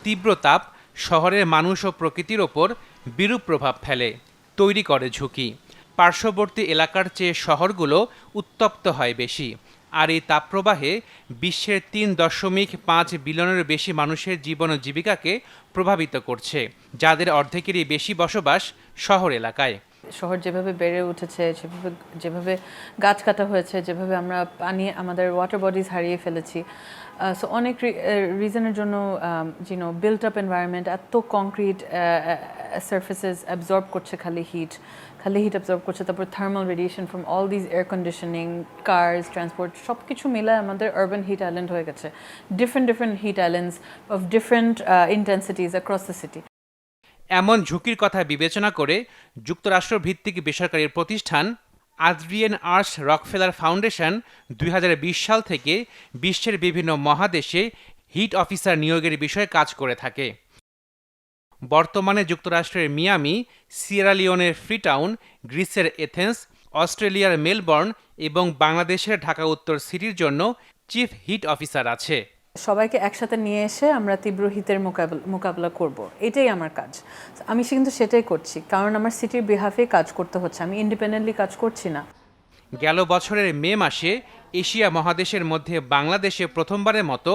তীব্র তাপ শহরের মানুষ ও প্রকৃতির ওপর বিরূপ প্রভাব ফেলে, তৈরি করে ঝুঁকি। পার্শ্ববর্তী এলাকার চেয়ে শহরগুলো উত্তপ্ত হয় বেশি। আর এই তাপপ্রবাহে বিশ্বের ৩.৫ বিলিয়নেরও বেশি মানুষের জীবন ও জীবিকাকে প্রভাবিত করছে, যাদের অর্ধেকেরই বেশি বসবাস শহর এলাকায়। শহর যেভাবে বেড়ে উঠেছে, যেভাবে গাছ কাটা হয়েছে, যেভাবে আমরা পানি, আমাদের ওয়াটার বডিজ হারিয়ে ফেলেছি, সো অনেক রিজনের জন্য বিল্ট আপ এনভায়রনমেন্ট, এত কংক্রিট সারফেসেস অ্যাবজর্ব করছে খালি হিট অ্যাবজর্ব করছে। তারপর thermal radiation from all these air conditioning, cars, transport, সব কিছু মিলে আমাদের আরবান হিট আইল্যান্ড হয়ে গেছে। Different heat islands of different intensities across the city. এমন ঝুঁকির কথা বিবেচনা করে যুক্তরাষ্ট্র ভিত্তিক বেসরকারি প্রতিষ্ঠান আদ্রিয়েন আর্স রকফেলার ফাউন্ডেশন ২০২০ সাল থেকে বিশ্বের বিভিন্ন মহাদেশে হিট অফিসার নিয়োগের বিষয়ে কাজ করে থাকে। বর্তমানে যুক্তরাষ্ট্রের মিয়ামি, সিয়েরা লিওনের ফ্রিটাউন, গ্রিসের এথেন্স, অস্ট্রেলিয়ার মেলবর্ন এবং বাংলাদেশের ঢাকা উত্তর সিটির জন্য চিফ হিট অফিসার আছে। সবাইকে একসাথে নিয়ে এসে আমরা তীব্র হিতের মোকাবেলা করব, এটাই আমার কাজ। আমি কিন্তু সেটাই করছি, কারণ আমার সিটির বিহাফে কাজ করতে হচ্ছে, আমি ইন্ডিপেন্ডেন্টলি কাজ করছি না। গেল বছরের মে মাসে এশিয়া মহাদেশের মধ্যে বাংলাদেশে প্রথমবারের মতো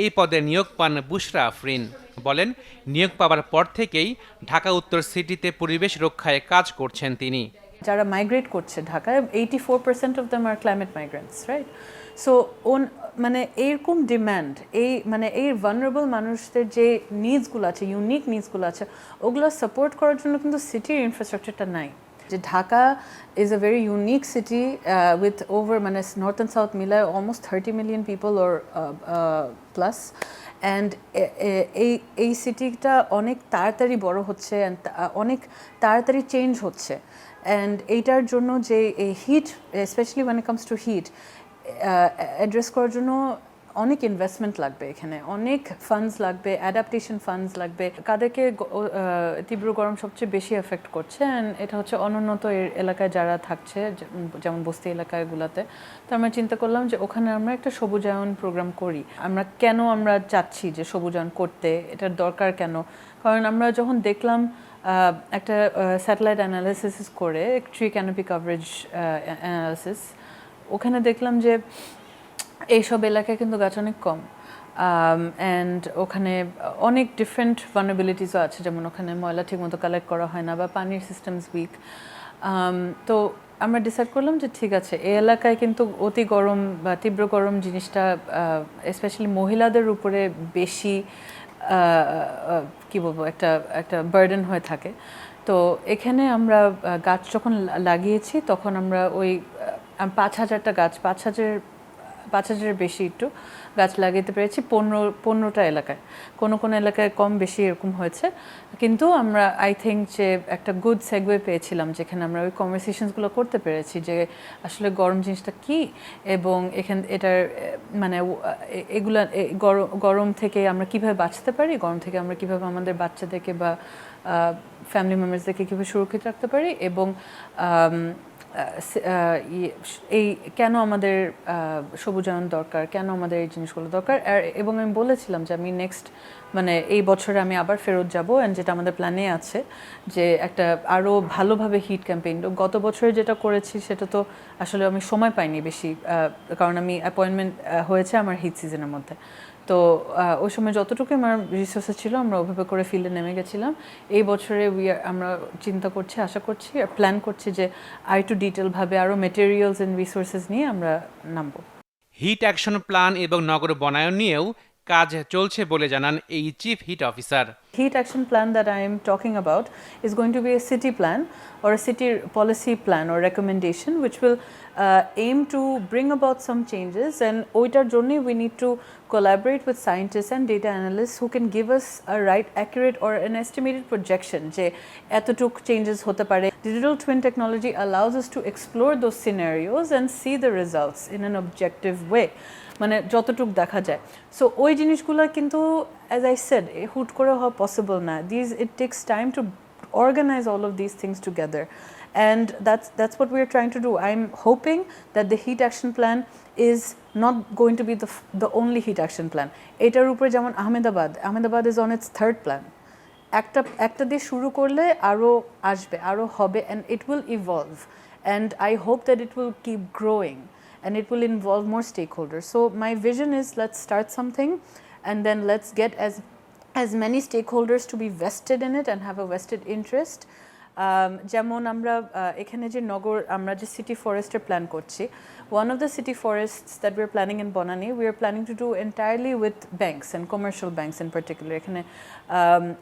এই পদে নিয়োগ পান বুশরা আফরিন। বলেন, নিয়োগ পাওয়ার পর থেকেই ঢাকা উত্তর সিটিতে পরিবেশ রক্ষায় কাজ করছেন তিনি। যারা মাইগ্রেট করছে ঢাকায়, 84% of them are climate migrants, right? So এরকম ডিম্যান্ড, এই ভালনারেবল মানুষদের যে নিডসগুলো আছে, ইউনিক নিডসগুলো আছে, ওগুলো সাপোর্ট করার জন্য কিন্তু সিটির ইনফ্রাস্ট্রাকচারটা নাই। যে Dhaka is a very unique city with over north and south মিলায় almost 30 million people or plus. And এই সিটিটা অনেক তাড়াতাড়ি বড় হচ্ছে, অ্যান্ড অনেক তাড়াতাড়ি চেঞ্জ হচ্ছে। অ্যান্ড এইটার জন্য যে এই heat, specially when it comes to heat, address করার জন্য অনেক ইনভেস্টমেন্ট লাগবে, এখানে অনেক ফান্ডস লাগবে, অ্যাডাপ্টেশন ফান্ডস লাগবে। কাদেরকে তীব্র গরম সবচেয়ে বেশি এফেক্ট করছে, অ্যান্ড এটা হচ্ছে অনুন্নত এলাকায় যারা থাকছে, যেমন বস্তি এলাকাগুলোতে। তো আমরা চিন্তা করলাম যে ওখানে আমরা একটা সবুজায়ন প্রোগ্রাম করি। আমরা চাচ্ছি যে সবুজায়ন করতে, এটার দরকার কেন? কারণ আমরা যখন দেখলাম একটা স্যাটেলাইট অ্যানালিসিস করে, ট্রি ক্যানোপি কভারেজ অ্যানালিসিস, ওখানে দেখলাম যে এইসব এলাকায় কিন্তু গাছ অনেক কম, অ্যান্ড ওখানে অনেক ডিফারেন্ট ভালনারেবিলিটিসও আছে, যেমন ওখানে ময়লা ঠিকমতো কালেক্ট করা হয় না, বা পানির সিস্টেমস উইক। তো আমরা ডিসাইড করলাম যে ঠিক আছে, এই এলাকায় কিন্তু অতি গরম বা তীব্র গরম জিনিসটা স্পেশালি মহিলাদের উপরে বেশি একটা বার্ডেন হয়ে থাকে। তো এখানে আমরা গাছ যখন লাগিয়েছি, তখন আমরা ওই 5,000টা গাছ, 5,000-এর বেশি একটু গাছ লাগাতে পেরেছি 15টা এলাকায়। কোনো এলাকায় কম বেশি এরকম হয়েছে, কিন্তু আমরা আই থিঙ্ক যে একটা গুড সেগওয়ে পেয়েছিলাম, যেখানে আমরা ওই কনভারসেশনসগুলো করতে পেরেছি যে আসলে গরম জিনিসটা কী, এবং এটার গরম থেকে আমরা কীভাবে বাঁচতে পারি, গরম থেকে আমরা কীভাবে আমাদের বাচ্চাদেরকে বা ফ্যামিলি মেম্বার্সদেরকে কীভাবে সুরক্ষিত রাখতে পারি, এবং এই কেন আমাদের সবুজায়ন দরকার, কেন আমাদের এই জিনিসগুলো দরকার। এবং আমি বলেছিলাম যে আমি নেক্সট এই বছরে আমি আবার ফেরত যাব, অ্যান্ড যেটা আমাদের প্ল্যানে আছে যে একটা আরও ভালোভাবে হিট ক্যাম্পেইন। গত বছরে যেটা করেছি সেটা তো আসলে আমি সময় পাইনি বেশি, কারণ আমি অ্যাপয়েন্টমেন্ট হয়েছে আমার হিট সিজনের মধ্যে। তো ওই সময় যতটুকু আমার রিসোর্সেস ছিল আমরা ওভাবে করে ফিল্ডে নেমে গেছিলাম। এই বছরে আমরা চিন্তা করছি, আশা করছি আর প্ল্যান করছি যে আর একটু ডিটেলভাবে আরও মেটেরিয়ালস অ্যান্ড রিসোর্সেস নিয়ে আমরা নামবো। হিট অ্যাকশন প্ল্যান এবং নগর বনায়ন নিয়েও কাজ চলছে বলে জানান এই chief heat officer. Heat action plan that I am talking about is going to be a city plan or a city policy plan or recommendation which will aim to bring about some changes, and oitar jonne we need to collaborate with scientists and data analysts who can give us a right, accurate or an estimated projection je etotuk changes hote pare. Digital twin technology allows us to explore those scenarios and see the results in an objective way, যতটুক দেখা যায়। So ওই জিনিসগুলো কিন্তু as I said হুট করে হওয়া possible না। It takes time to organize all of these things together, and that's what we're trying to do. I'm hoping that the heat action plan is not going to be the only heat action plan. এটার উপরে যেমন Ahmedabad is on its third plan. একটা দিয়ে শুরু করলে আরো আসবে, আরো হবে, and it will evolve, and I hope that it will keep growing and it will involve more stakeholders. So my vision is, let's start something and then let's get as many stakeholders to be vested in it and have a vested interest. যেমন আমরা এখানে যে আমরা যে city ফরেস্টের plan করছি, one of the city forests that we're planning in Bonani, we are planning to do entirely with banks and commercial banks in particular. এখানে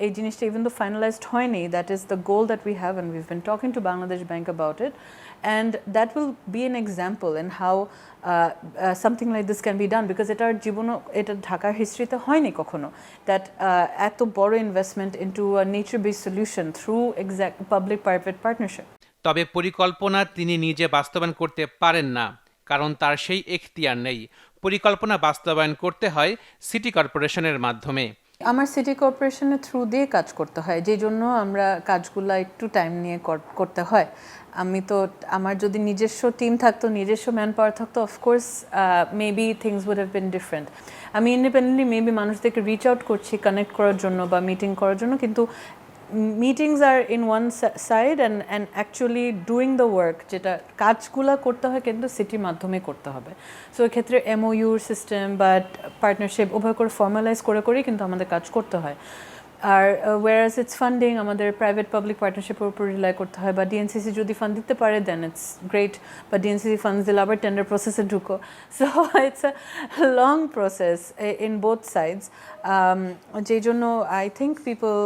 এই জিনিসটা even though finalized হয়নি, that is the goal that we have, and we've been talking to Bangladesh Bank about it, and that will be an example in how something like this can be done, because এটা ঢাকার হিস্ট্রিতে হয়নি কখনো, that এত বড় investment into a nature based solution through exact public private partnership. তবে পরিকল্পনা তিনি নিজে বাস্তবায়ন করতে পারেন না, কারণ তার সেই এখতিয়ার নেই। পরিকল্পনা বাস্তবায়ন করতে হয় সিটি কর্পোরেশনের মাধ্যমে। আমার সিটি কর্পোরেশনের থ্রু দিয়ে কাজ করতে হয়, যেই জন্য আমরা কাজগুলো একটু টাইম নিয়ে করতে হয়। আমার যদি নিজস্ব টিম থাকতো, নিজস্ব ম্যান পাওয়ার থাকতো, of course maybe things would have been different. আমি ইন্ডিপেন্ডেন্টলি মেবি মানুষদেরকে রিচ আউট করছি কানেক্ট করার জন্য বা মিটিং করার জন্য, কিন্তু meetings are in one side and actually doing the work যেটা কাজগুলো করতে হয় কিন্তু সিটির মাধ্যমে করতে হবে। সো এক্ষেত্রে MOU সিস্টেম বা পার্টনারশিপ উভয় করে ফর্মালাইজ করে কিন্তু আমাদের কাজ করতে হয়। আর whereas it's funding আমাদের প্রাইভেট পাবলিক পার্টনারশিপের উপর রিলাই করতে হয়, বা ডিএনসিসি যদি ফান্ড দিতে পারে দেন ইটস গ্রেট, বা ডিএনসিসি ফান্ডস দিলে আবার টেন্ডার প্রসেসে ঢুকো। So it's a long process in both sides, যেই জন্য I think people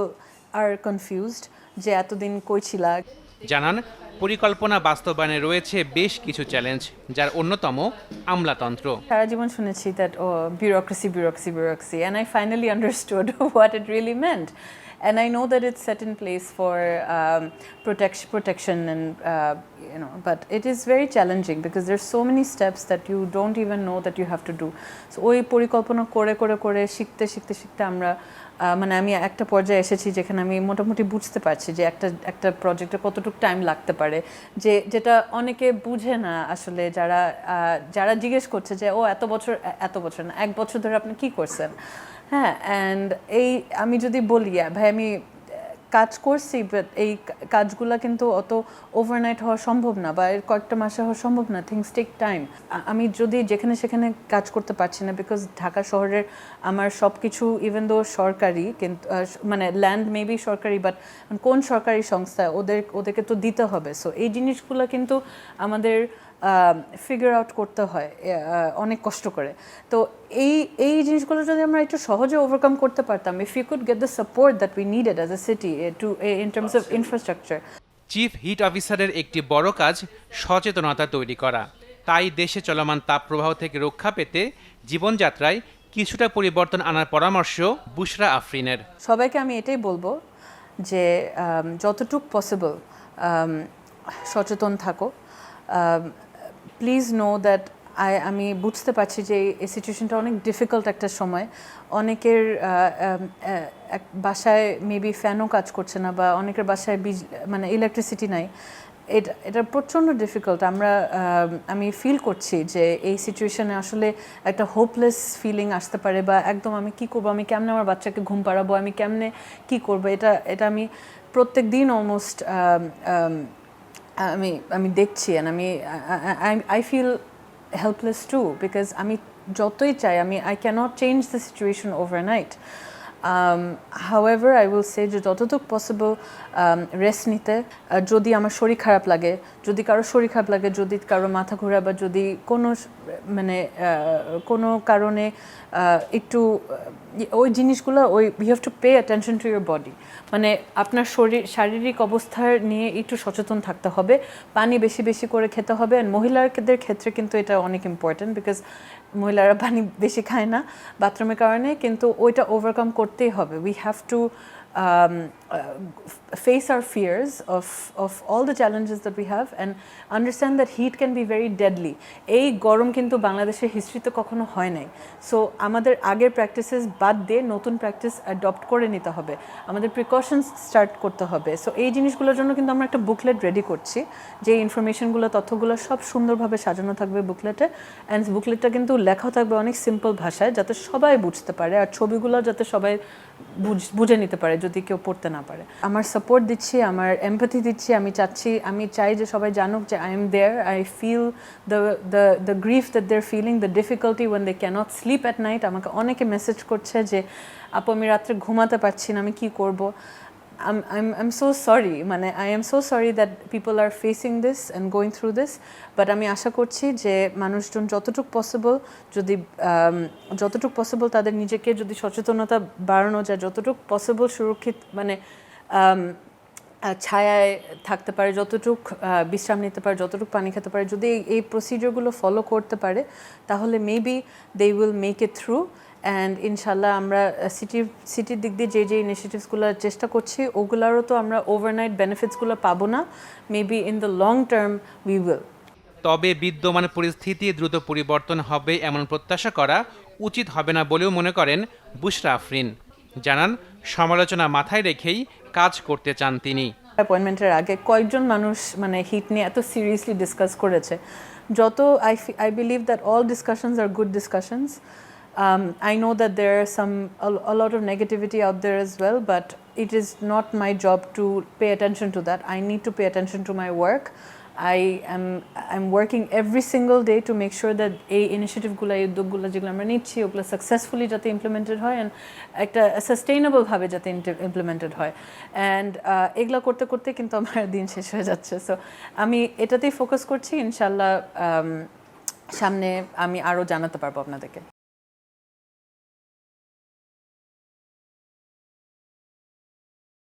are confused যে এতদিন কই ছিলা। জানান, পরিকল্পনা বাস্তবায়নে রয়েছে বেশ কিছু চ্যালেঞ্জ, যার অন্যতম আমলাতন্ত্র। সারা জীবন শুনেছি that bureaucracy and I finally understood what it really meant, and I know that it's set in place for protection and but it is very challenging because there's so many steps that you don't even know that you have to do. So ওই পরিকল্পনা করে শিখতে আমরা মানে আমি একটা পর্যায়ে এসেছি যেখানে আমি মোটামুটি বুঝতে পারছি যে একটা প্রজেক্টে কতটুকু টাইম লাগতে পারে, যেটা অনেকে বুঝে না আসলে, যারা জিজ্ঞেস করছে যে ও এত বছর না, 1 বছর ধরে আপনি কি করছেন। হ্যাঁ, অ্যান্ড আমি যদি বলি ভাই আমি কাজ করছি, বাট এই কাজগুলো কিন্তু অত ওভারনাইট হওয়া সম্ভব না, বা এর কয়েকটা মাসে হওয়া সম্ভব না। Things take time. আমি যদি যেখানে সেখানে কাজ করতে পারছি না, বিকজ ঢাকা শহরের আমার সব কিছু ইভেন দো সরকারি, কিন্তু মানে ল্যান্ড মেবি সরকারি, বাট কোন সরকারি সংস্থা ওদেরকে তো দিতে হবে। সো এই জিনিসগুলো কিন্তু আমাদের ফিগার আউট করতে হয় অনেক কষ্ট করে। তো এই জিনিসগুলো যদি আমরা একটু সহজে ওভারকাম করতে পারতাম, if you could get the support that we needed as a city too in terms of infrastructure. Chief heat অফিসারের একটি বড় কাজ সচেতনতা তৈরি করা। তাই দেশে চলমান তাপপ্রবাহ থেকে রক্ষা পেতে জীবনযাত্রায় কিছুটা পরিবর্তন আনার পরামর্শ বুশরা আফরিনের। সবাইকে আমি এটাই বলবো যে যতটুক পসিবল সচেতন থাকো। প্লিজ নো দ্যাট আমি বুঝতে পারছি যে এই সিচুয়েশনটা অনেক ডিফিকাল্ট একটা সময়। অনেকের বাসায় মেবি ফ্যানও কাজ করছে না, বা অনেকের বাসায় মানে ইলেকট্রিসিটি নাই। এটা প্রচণ্ড ডিফিকাল্ট। আমি ফিল করছি যে এই সিচুয়েশনে আসলে একটা হোপলেস ফিলিং আসতে পারে, বা একদম আমি কি করবো, আমি কেমনে আমার বাচ্চাকে ঘুম পাড়াবো, আমি কেমনে কি করবো, এটা আমি প্রত্যেক দিন অলমোস্ট আমি দেখছি। And I feel helpless too, because আমি যতই চাই I cannot change the situation overnight. However, I will say যে যতটুকু পসিবল রেস্ট নিতে, যদি আমার শরীর খারাপ লাগে, যদি কারো শরীর খারাপ লাগে, যদি কারো মাথা ঘোরা, বা যদি কোনো কারণে একটু ওই জিনিসগুলো you have to pay attention to your body. মানে আপনার শারীরিক অবস্থার নিয়ে একটু সচেতন থাকতে হবে, পানি বেশি করে খেতে হবে। অ্যান্ড মহিলাদের ক্ষেত্রে কিন্তু এটা অনেক ইম্পর্টেন্ট, বিকজ মহিলারা পানি বেশি খায় না বাথরুমের কারণে, কিন্তু ওইটা ওভারকাম করতেই হবে। We have to face our fears of all the challenges that we have and understand that heat can be very deadly. এই গরম কিন্তু বাংলাদেশের হিস্ট্রিতে কখনো হয় নাই, সো আমাদের আগের প্র্যাকটিসেস বাদ দিয়ে নতুন প্র্যাকটিস অ্যাডপ্ট করে নিতে হবে, আমাদের প্রিকশনস স্টার্ট করতে হবে। সো এই জিনিসগুলোর জন্য কিন্তু আমরা একটা বুকলেট রেডি করছি, যে ইনফরমেশনগুলো তথ্যগুলো সব সুন্দরভাবে সাজানো থাকবে বুকলেটে, অ্যান্ড বুকলেটটা কিন্তু লেখাও থাকবে অনেক সিম্পল ভাষায় যাতে সবাই বুঝতে পারে, আর ছবিগুলো যাতে সবাই বুঝে নিতে পারে যদি কেউ পড়তে না পারে। আমার সাপোর্ট দিচ্ছি, আমার এমপ্যাথি দিচ্ছি, আমি চাই যে সবাই জানুক যে I am there, I feel the grief that they are feeling, the difficulty when they can't sleep at night. আমাকে অনেকে মেসেজ করছে যে আপু আমি রাত্রে ঘুমাতে পারছি না, আমি কী করবো। I'm so sorry, মানে I am so sorry that people are facing this and going through this, but আমি আশা করছি যে মানুষজন যতটুকু পসিবল তাদের নিজেকে যদি সচেতনতা বাড়ানো যায়, যতটুকু পসিবল সুরক্ষিত মানে ছায়ায় থাকতে পারে, যতটুকু বিশ্রাম নিতে পারে, যতটুকু পানি খেতে পারে, যদি এই প্রসিডিওরগুলো ফলো করতে পারে তাহলে maybe they will make it through. And ইনশাল্লাহ আমরা সিটির দিক দিয়ে যে ইনিশিয়েটিভসগুলো চেষ্টা করছি ওগুলারও তো আমরা ওভারনাইট বেনিফিটসগুলো পাবো না, maybe in the long term we will. তবে বিদ্যমান পরিস্থিতি দ্রুত পরিবর্তন হবে এমন প্রত্যাশা করা উচিত হবে না বলেও মনে করেন বুশরা আফরিন। জানান সমালোচনা মাথায় রেখেই কাজ করতে চান তিনি। অ্যাপয়েন্টমেন্টের আগে কয়েকজন মানুষ মানে হিট নিয়ে এত সিরিয়াসলি ডিসকাস করেছে, যত I believe that all discussions are good discussions. I know that there are a lot of negativity out there as well, but it is not my job to pay attention to that. I need to pay attention to my work. I'm working every single day to make sure that এই ইনিশিয়েটিভগুলো, এই উদ্যোগগুলো যেগুলো আমরা নিচ্ছি ওগুলো successfully যাতে implemented হয় and একটা সাস্টেইনেবলভাবে যাতে ইমপ্লিমেন্টেড হয়। অ্যান্ড এগুলো করতে করতে কিন্তু আমার দিন শেষ হয়ে যাচ্ছে, সো আমি এটাতেই ফোকাস করছি। ইনশাল্লাহ সামনে আমি আরও জানাতে পারবো আপনাদেরকে।